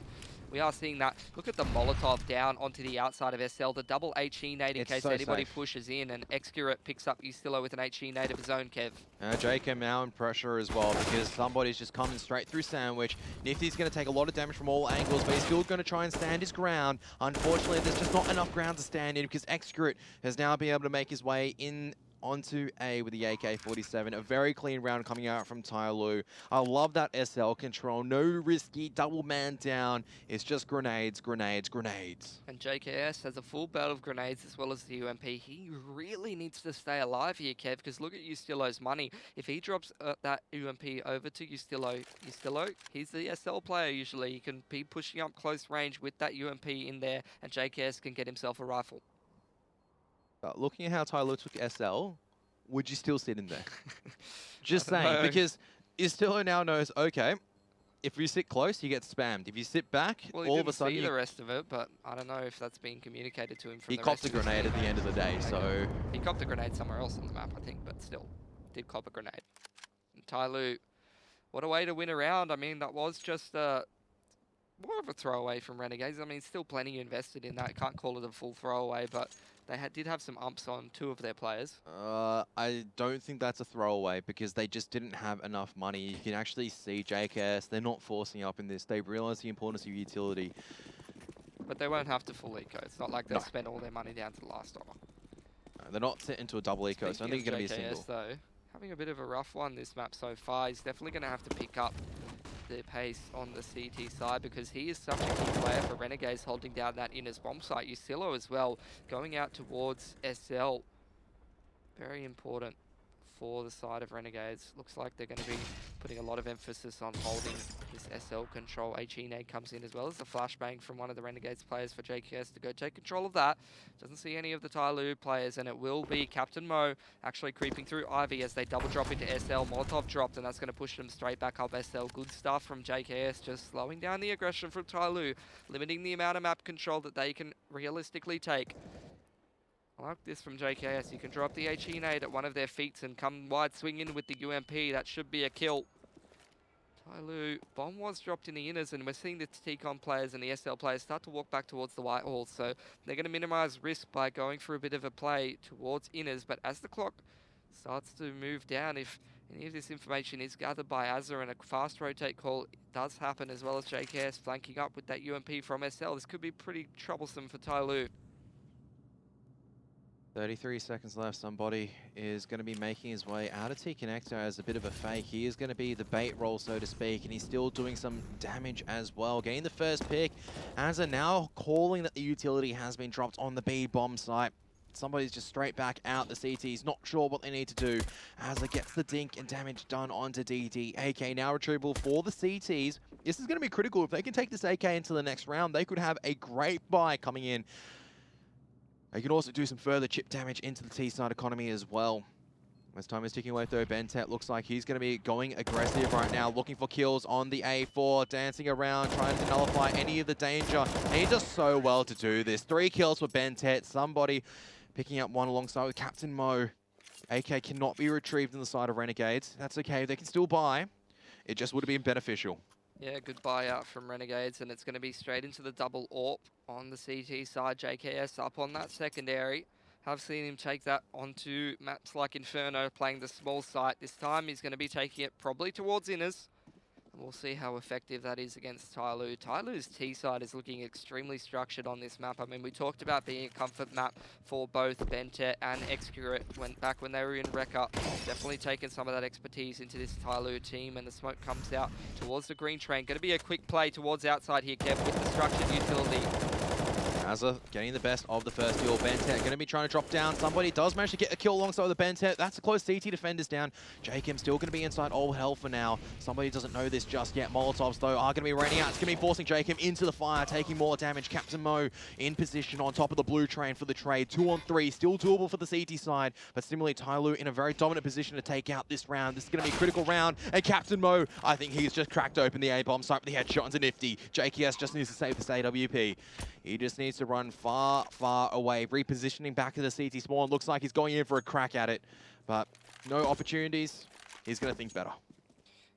We are seeing that. Look at the Molotov down onto the outside of SL. The double HE nade in case anybody pushes in, and Excurate picks up Ustillo with an HE nade of his own, Kev. Jacob now in pressure as well because somebody's just coming straight through Sandwich. Nifty's going to take a lot of damage from all angles, but he's still going to try and stand his ground. Unfortunately, there's just not enough ground to stand in because Excurate has now been able to make his way in onto A with the AK-47. A very clean round coming out from Tai Lu. I love that SL control. No risky double man down. It's just grenades, grenades, grenades. And JKS has a full belt of grenades as well as the UMP. He really needs to stay alive here, Kev, because look at Ustillo's money. If he drops that UMP over to Ustillo, he's the SL player usually. He can be pushing up close range with that UMP in there, and JKS can get himself a rifle. Looking at how Tai Lu took SL, would you still sit in there? Just saying, because Ustillo now knows, okay, if you sit close, you get spammed. If you sit back, well, all of a sudden see the rest of it, but I don't know if that's being communicated to him from he the copped a grenade at the end of the day, so... He copped a grenade somewhere else on the map, I think, but still, did cop a grenade. And Tai Lu, what a way to win a round. I mean, that was just more of a throwaway from Renegades. I mean, still plenty invested in that. Can't call it a full throwaway, but they did have some umps on 2 of their players. I don't think that's a throwaway because they just didn't have enough money. You can actually see JKS, they're not forcing up in this. They realize the importance of utility. But they won't have to full eco. It's not like they'll spend all their money down to the last dollar. They're not set into a double eco. It's only Speaking going to of be a JKS single. though, having a bit of a rough one this map so far. He's definitely going to have to pick up the pace on the CT side because he is such a key player for Renegades holding down that Inner's bomb site. Yusilo as well, going out towards SL. Very important for the side of Renegades. Looks like they're going to be putting a lot of emphasis on holding this SL control. HE comes in as well as a flashbang from one of the Renegades players for JKS to go take control of that. Doesn't see any of the Tyloo players, and it will be Captain Mo actually creeping through Ivy as they double drop into SL. Molotov dropped, and that's going to push them straight back up SL. Good stuff from JKS, just slowing down the aggression from Tyloo, limiting the amount of map control that they can realistically take. I like this from JKS. You can drop the HE nade at one of their feet and come wide swing in with the UMP. That should be a kill. Tyloo, bomb was dropped in the inners, and we're seeing the TCOM players and the SL players start to walk back towards the Whitehall. So they're going to minimize risk by going for a bit of a play towards inners. But as the clock starts to move down, if any of this information is gathered by Azza and a fast rotate call does happen, as well as JKS flanking up with that UMP from SL, this could be pretty troublesome for Tyloo. 33 seconds left. Somebody is going to be making his way out of T-Connector as a bit of a fake. He is going to be the bait roll, so to speak, and he's still doing some damage as well. Getting the first pick. Azza now calling that the utility has been dropped on the B bomb site. Somebody's just straight back out the CTs, not sure what they need to do. Azza gets the dink and damage done onto DD. AK now retrievable for the CTs. This is going to be critical. If they can take this AK into the next round, they could have a great buy coming in. They can also do some further chip damage into the T-side economy as well. As time is ticking away through, Bentet looks like he's going to be going aggressive right now, looking for kills on the A4, dancing around, trying to nullify any of the danger. And he does so well to do this. 3 kills for Bentet. Somebody picking up one alongside with Captain Mo. AK cannot be retrieved on the side of Renegades. That's okay, they can still buy. It just would have been beneficial. Yeah, good buyout from Renegades, and it's going to be straight into the double AWP on the CT side. JKS up on that secondary. Have seen him take that onto maps like Inferno, playing the small site. This time he's going to be taking it probably towards inners. And we'll see how effective that is against Tyloo. Tyloo's T-side is looking extremely structured on this map. I mean, we talked about being a comfort map for both Bentet and Excurate back when they were in Rekka. Definitely taken some of that expertise into this Tyloo team, and the smoke comes out towards the green train. Going to be a quick play towards outside here, Kev, with the structured utility. Azza getting the best of the first kill. Bentet going to be trying to drop down. Somebody does manage to get a kill alongside the Bentet. That's a close. CT defenders down. Jacob still going to be inside all hell for now. Somebody doesn't know this just yet. Molotovs, though, are going to be raining out. It's going to be forcing Jacob into the fire, taking more damage. Captain Mo in position on top of the blue train for the trade. 2 on 3. Still doable for the CT side, but similarly, Tyloo in a very dominant position to take out this round. This is going to be a critical round, and Captain Mo, I think he's just cracked open the A-bomb site with the headshot into Nifty. JKS just needs to save this AWP. He just needs to run far, far away. Repositioning back to the CT spawn. Looks like he's going in for a crack at it, but no opportunities. He's going to think better.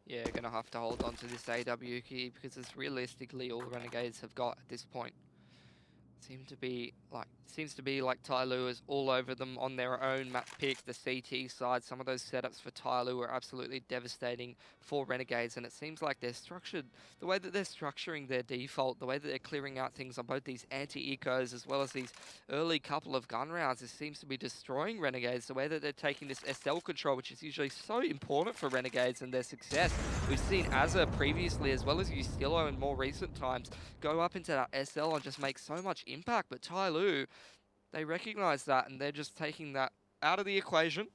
Yeah, going to have to hold on to this AW key because it's realistically all Renegades have got at this point. Seems to be like Tyloo is all over them on their own map pick. The CT side, some of those setups for Tyloo are absolutely devastating for Renegades, and it seems like they're structured, the way that they're structuring their default, the way that they're clearing out things on both these anti-ecos as well as these early couple of gun rounds, it seems to be destroying Renegades. The way that they're taking this SL control, which is usually so important for Renegades and their success. We've seen Azza previously, as well as Yusilo in more recent times, go up into that SL and just make so much impact, but Tyloo, they recognize that and they're just taking that out of the equation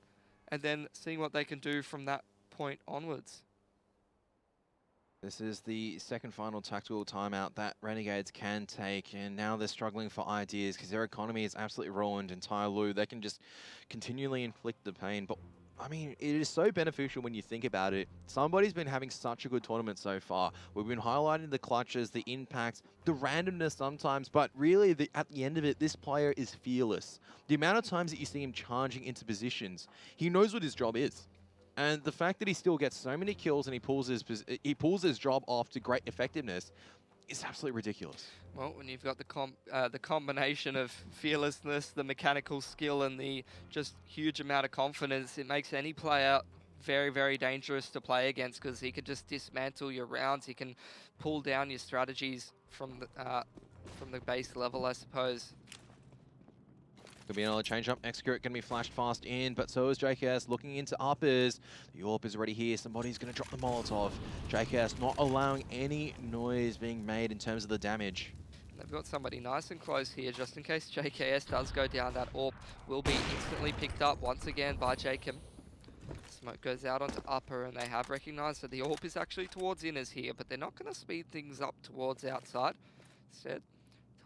and then seeing what they can do from that point onwards. This is the second final tactical timeout that Renegades can take, and now they're struggling for ideas because their economy is absolutely ruined, and Tyloo, they can just continually inflict the pain. But I mean, it is so beneficial when you think about it. Somebody's been having such a good tournament so far. We've been highlighting the clutches, the impact, the randomness sometimes, but really at the end of it, this player is fearless. The amount of times that you see him charging into positions, he knows what his job is. And the fact that he still gets so many kills and he pulls his job off to great effectiveness is absolutely ridiculous. Well, when you've got the combination of fearlessness, the mechanical skill, and the just huge amount of confidence, it makes any player very, very dangerous to play against because he can just dismantle your rounds. He can pull down your strategies from the base level, I suppose. Could be another change up. Execute going to be flashed fast in, but so is JKS looking into uppers. The AWP is already here. Somebody's going to drop the Molotov. JKS not allowing any noise being made in terms of the damage. They've got somebody nice and close here, just in case JKS does go down. That AWP will be instantly picked up once again by Jacob. Smoke goes out onto upper, and they have recognized that the AWP is actually towards inners here, but they're not going to speed things up towards outside. Instead,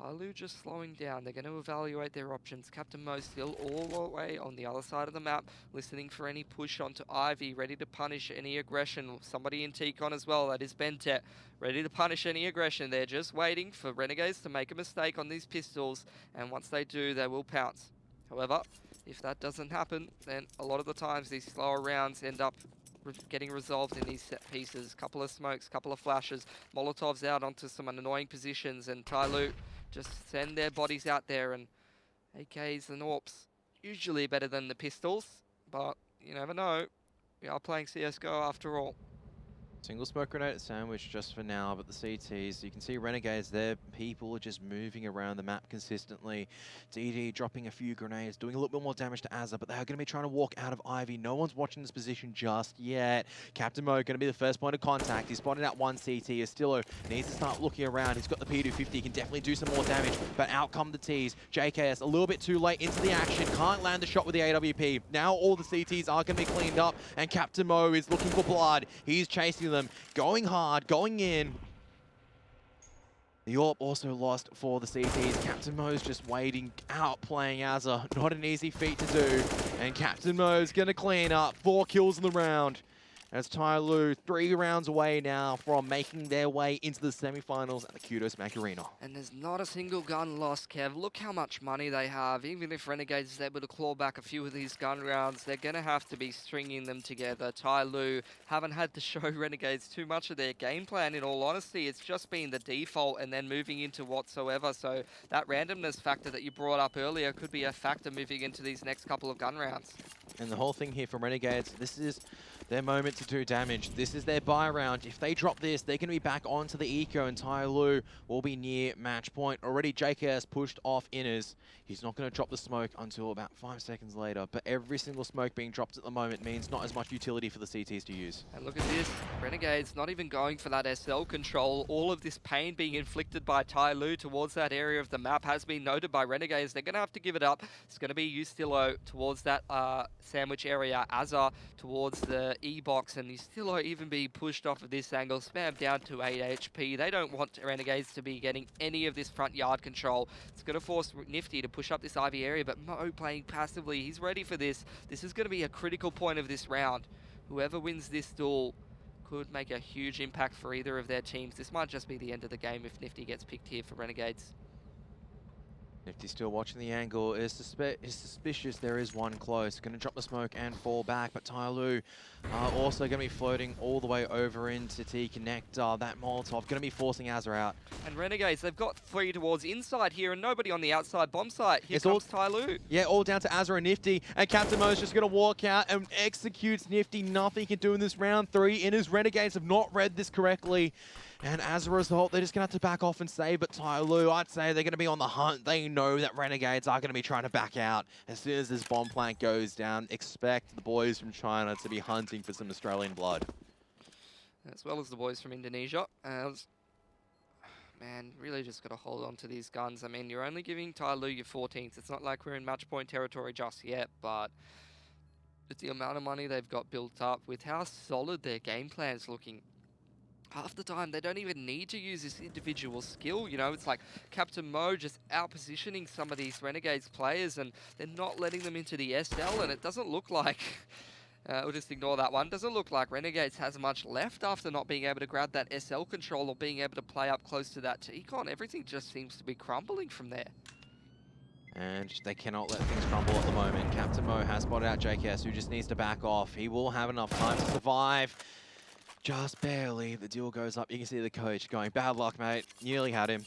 Tyloo just slowing down. They're going to evaluate their options. Captain Mo still all the way on the other side of the map, listening for any push onto Ivy, ready to punish any aggression. Somebody in T-Con as well, that is Bentet, ready to punish any aggression. They're just waiting for Renegades to make a mistake on these pistols, and once they do, they will pounce. However, if that doesn't happen, then a lot of the times these slower rounds end up getting resolved in these set pieces. Couple of smokes, couple of flashes, Molotovs out onto some annoying positions, and Tyloo just send their bodies out there, and AKs and AWPs usually better than the pistols, but you never know. We are playing CSGO after all. Single smoke grenade sandwich just for now, but the CTs, you can see Renegades there, people are just moving around the map consistently. DD dropping a few grenades, doing a little bit more damage to Azza, but they're going to be trying to walk out of Ivy. No one's watching this position just yet. Captain Mo going to be the first point of contact. He's spotted out one CT. Astillo needs to start looking around. He's got the P250, he can definitely do some more damage, but out come the Ts. JKS a little bit too late into the action, can't land the shot with the AWP. Now all the CTs are going to be cleaned up, and Captain Mo is looking for blood. He's chasing them, going hard, going in. The AWP also lost for the CTs. Captain Mo's just waiting out, playing Azza. Not an easy feat to do. And Captain Mo's going to clean up. 4 kills in the round. As Tyloo 3 rounds away now from making their way into the semifinals at the Kudos Mac Arena. And there's not a single gun lost, Kev. Look how much money they have. Even if Renegades is able to claw back a few of these gun rounds, they're going to have to be stringing them together. Tyloo haven't had to show Renegades too much of their game plan, in all honesty. It's just been the default and then moving into whatsoever. So that randomness factor that you brought up earlier could be a factor moving into these next couple of gun rounds. And the whole thing here for Renegades, this is their moment to do damage. This is their buy round. If they drop this, they're going to be back onto the eco, and Tyloo will be near match point. Already JKS pushed off inners. He's not going to drop the smoke until about 5 seconds later, but every single smoke being dropped at the moment means not as much utility for the CTs to use. And look at this, Renegades not even going for that SL control. All of this pain being inflicted by Tyloo towards that area of the map has been noted by Renegades. They're going to have to give it up. It's going to be Ustillo towards that sandwich area, Azza towards the E-box, and Ustillo even being pushed off of this angle, spam down to 8 HP. They don't want Renegades to be getting any of this front yard control. It's going to force Nifty to push up this Ivy area, but Mo playing passively. He's ready for this. This is going to be a critical point of this round. Whoever wins this duel could make a huge impact for either of their teams. This might just be the end of the game if Nifty gets picked here for Renegades. Nifty still watching the angle, is suspicious. There is one close. Going to drop the smoke and fall back, but Tyloo also going to be floating all the way over into T-Connector. That Molotov going to be forcing Azza out. And Renegades, they've got 3 towards inside here and nobody on the outside bomb site. Here comes Tyloo. Yeah, all down to Azza and Nifty, and Captain Mo's just going to walk out and executes Nifty. Nothing he can do in this round 3. Inners Renegades have not read this correctly. And as a result, they're just going to have to back off and save. But Tyloo, I'd say they're going to be on the hunt. They know that Renegades are going to be trying to back out. As soon as this bomb plant goes down, expect the boys from China to be hunting for some Australian blood. As well as the boys from Indonesia. Man, really just got to hold on to these guns. I mean, you're only giving Tyloo your 14s. It's not like we're in match point territory just yet, but it's the amount of money they've got built up with how solid their game plan's looking. Half the time, they don't even need to use this individual skill, you know? It's like Captain Mo just out-positioning some of these Renegades players, and they're not letting them into the SL, and it doesn't look like... we'll just ignore that one. Doesn't look like Renegades has much left after not being able to grab that SL control or being able to play up close to that T-Con. Everything just seems to be crumbling from there. And they cannot let things crumble at the moment. Captain Mo has spotted out JKS, who just needs to back off. He will have enough time to survive. Just barely. The duel goes up. You can see the coach going, bad luck, mate. Nearly had him.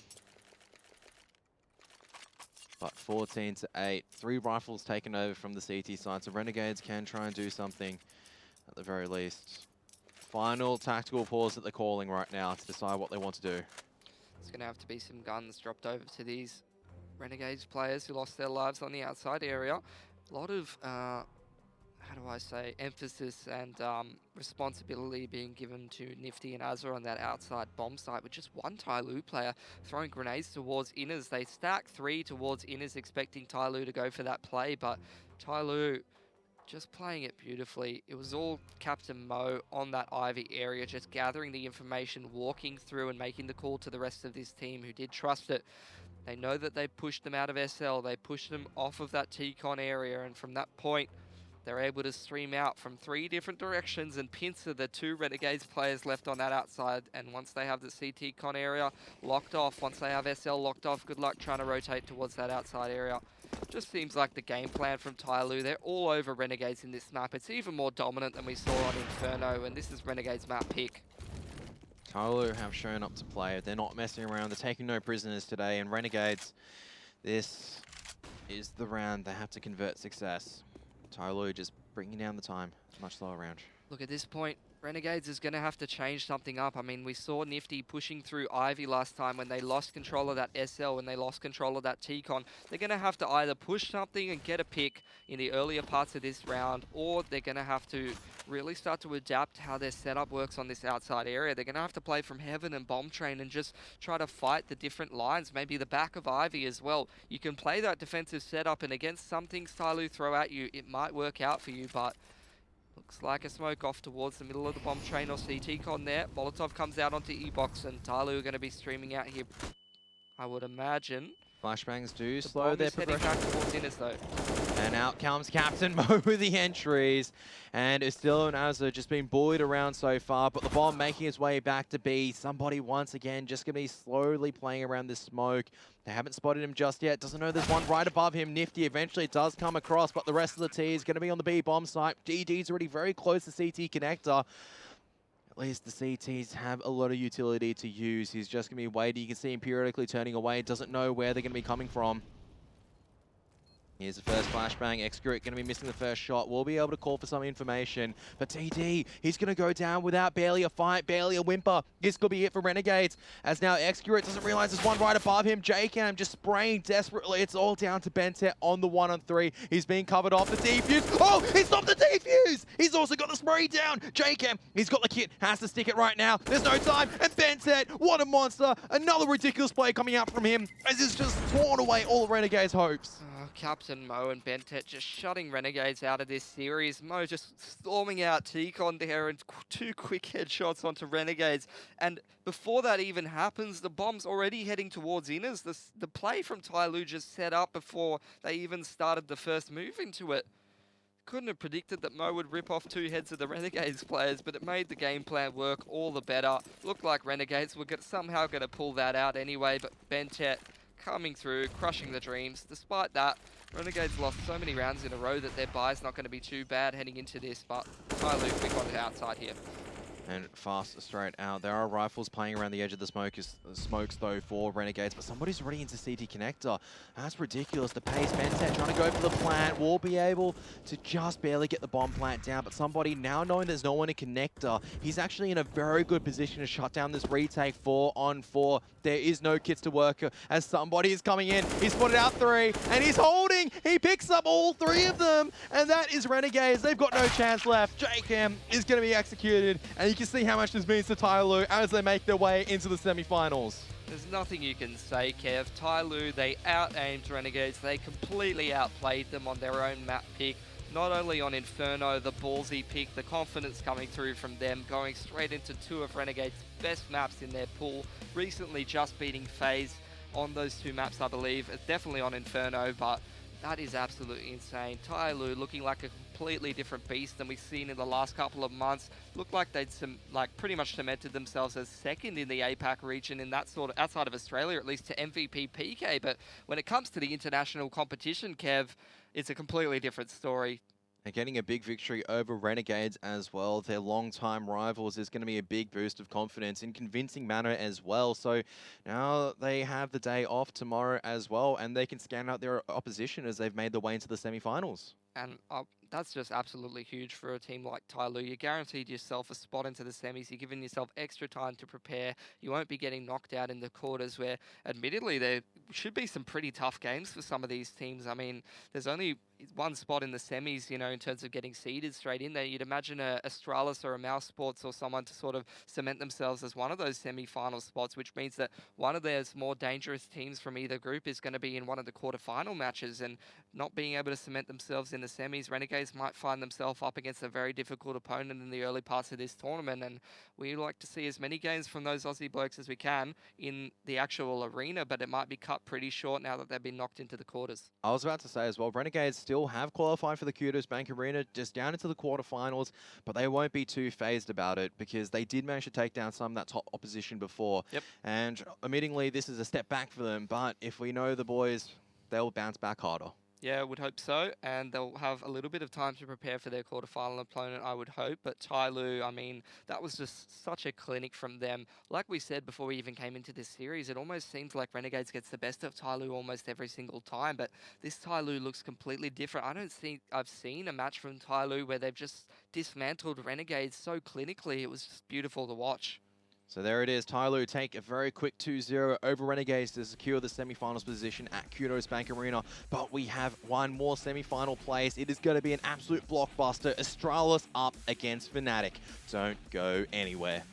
But 14-8. 3 rifles taken over from the CT side. So Renegades can try and do something at the very least. Final tactical pause that they're calling right now to decide what they want to do. It's going to have to be some guns dropped over to these Renegades players who lost their lives on the outside area. A lot of, how do I say, emphasis and responsibility being given to Nifty and Azra on that outside bomb site with just one Tyloo player throwing grenades towards Inners. They stack 3 towards Inners, expecting Tyloo to go for that play, but Tyloo just playing it beautifully. It was all Captain Mo on that Ivy area, just gathering the information, walking through and making the call to the rest of this team who did trust it. They know that they pushed them out of SL, they pushed them off of that T-Con area, and from that point, they're able to stream out from 3 different directions and pincer the 2 Renegades players left on that outside. And once they have the CT con area locked off, once they have SL locked off, good luck trying to rotate towards that outside area. Just seems like the game plan from Tyloo. They're all over Renegades in this map. It's even more dominant than we saw on Inferno, and this is Renegades map pick. Tyloo have shown up to play. They're not messing around. They're taking no prisoners today. And Renegades, this is the round they have to convert success. Tyloo just bringing down the time. Much slower round. Look, at this point, Renegades is going to have to change something up. I mean, we saw Nifty pushing through Ivy last time when they lost control of that SL, when they lost control of that T-Con. They're going to have to either push something and get a pick in the earlier parts of this round, or they're going to have to really start to adapt how their setup works on this outside area. They're going to have to play from Heaven and Bomb Train and just try to fight the different lines, maybe the back of Ivy as well. You can play that defensive setup, and against some things Tyloo throw at you, it might work out for you, but looks like a smoke off towards the middle of the Bomb Train or CT con there. Molotov comes out onto E-Box, and Tyloo are going to be streaming out here, I would imagine. Flashbangs do slow their progression. Heading back towards Inners though. And out comes Captain Mo with the entries. And Estillo and Azza just been bullied around so far, but the bomb making its way back to B. Somebody once again just going to be slowly playing around this smoke. They haven't spotted him just yet. Doesn't know there's one right above him. Nifty eventually does come across, but the rest of the T is going to be on the B bomb site. DD's already very close to CT connector. At least the CTs have a lot of utility to use. He's just going to be waiting. You can see him periodically turning away. Doesn't know where they're going to be coming from. Here's the first flashbang. Excurate going to be missing the first shot. We'll be able to call for some information. But TD, he's going to go down without barely a fight, barely a whimper. This could be it for Renegades. As now Excurate doesn't realize there's one right above him. JCam just spraying desperately. It's all down to Bentet on the 1-on-3. He's being covered off the defuse. Oh, he stopped the defuse! He's also got the spray down. JCam, he's got the kit. Has to stick it right now. There's no time. And Bentet, what a monster. Another ridiculous play coming out from him. As it's just torn away all Renegades' hopes. Captain Mo and Bentet just shutting Renegades out of this series. Mo just storming out T-Con there and 2 quick headshots onto Renegades. And before that even happens, the bomb's already heading towards Inners. The play from Tyloo just set up before they even started the first move into it. Couldn't have predicted that Mo would rip off 2 heads of the Renegades players, but it made the game plan work all the better. Looked like Renegades were somehow going to pull that out anyway, but Bentet coming through, crushing the dreams. Despite that, Renegades lost so many rounds in a row that their buy's not going to be too bad heading into this, but Tyloo quick on the outside here. And fast straight out. There are rifles playing around the edge of the smokes though for Renegades, but somebody's already into CT connector. That's ridiculous. The pace, Bentet trying to go for the plant. Will be able to just barely get the bomb plant down, but somebody now knowing there's no one in connector, he's actually in a very good position to shut down this retake 4-on-4. There is no kits to work as somebody is coming in. He's spotted out 3 and he's holding. He picks up all 3 of them, and that is Renegades. They've got no chance left. JCam is going to be executed, and you can see how much this means to Tyloo as they make their way into the semi-finals. There's nothing you can say, Kev. Tyloo, they out-aimed Renegades. They completely outplayed them on their own map pick. Not only on Inferno, the ballsy pick, the confidence coming through from them, going straight into 2 of Renegade's best maps in their pool. Recently just beating FaZe on those 2 maps, I believe. It's definitely on Inferno, but that is absolutely insane. Tyloo looking like a completely different beast than we've seen in the last couple of months. Looked like they'd pretty much cemented themselves as second in the APAC region in that sort of, outside of Australia at least, to MVP PK. But when it comes to the international competition, Kev, it's a completely different story. And getting a big victory over Renegades as well, their long-time rivals, is going to be a big boost of confidence in convincing manner as well. So now they have the day off tomorrow as well, and they can scan out their opposition as they've made their way into the semi-finals. And That's just absolutely huge for a team like Tai Lu. You guaranteed yourself a spot into the semis. You're giving yourself extra time to prepare. You won't be getting knocked out in the quarters where, admittedly, there should be some pretty tough games for some of these teams. I mean, there's only one spot in the semis, you know, in terms of getting seeded straight in there. You'd imagine a Astralis or a Mouse Sports or someone to sort of cement themselves as one of those semi-final spots, which means that one of their more dangerous teams from either group is going to be in one of the quarterfinal matches, and not being able to cement themselves in the semis, Renegades might find themselves up against a very difficult opponent in the early parts of this tournament, and we like to see as many games from those Aussie blokes as we can in the actual arena, but it might be cut pretty short now that they've been knocked into the quarters. I was about to say as well, Renegades still have qualified for the Kudos Bank Arena, just down into the quarterfinals, but they won't be too phased about it because they did manage to take down some of that top opposition before. Yep. And admittingly, this is a step back for them, but if we know the boys, they'll bounce back harder. Yeah, I would hope so, and they'll have a little bit of time to prepare for their quarterfinal opponent, I would hope. But Tai Lu, I mean, that was just such a clinic from them. Like we said before we even came into this series, it almost seems like Renegades gets the best of Tai Lu almost every single time, but this Tai Lu looks completely different. I don't think I've seen a match from Tai Lu where they've just dismantled Renegades so clinically. It was just beautiful to watch. So there it is. Tai Lu take a very quick 2-0 over Renegades to secure the semi-finals position at Kudos Bank Arena. But we have one more semi-final place. It is going to be an absolute blockbuster. Astralis up against Fnatic. Don't go anywhere.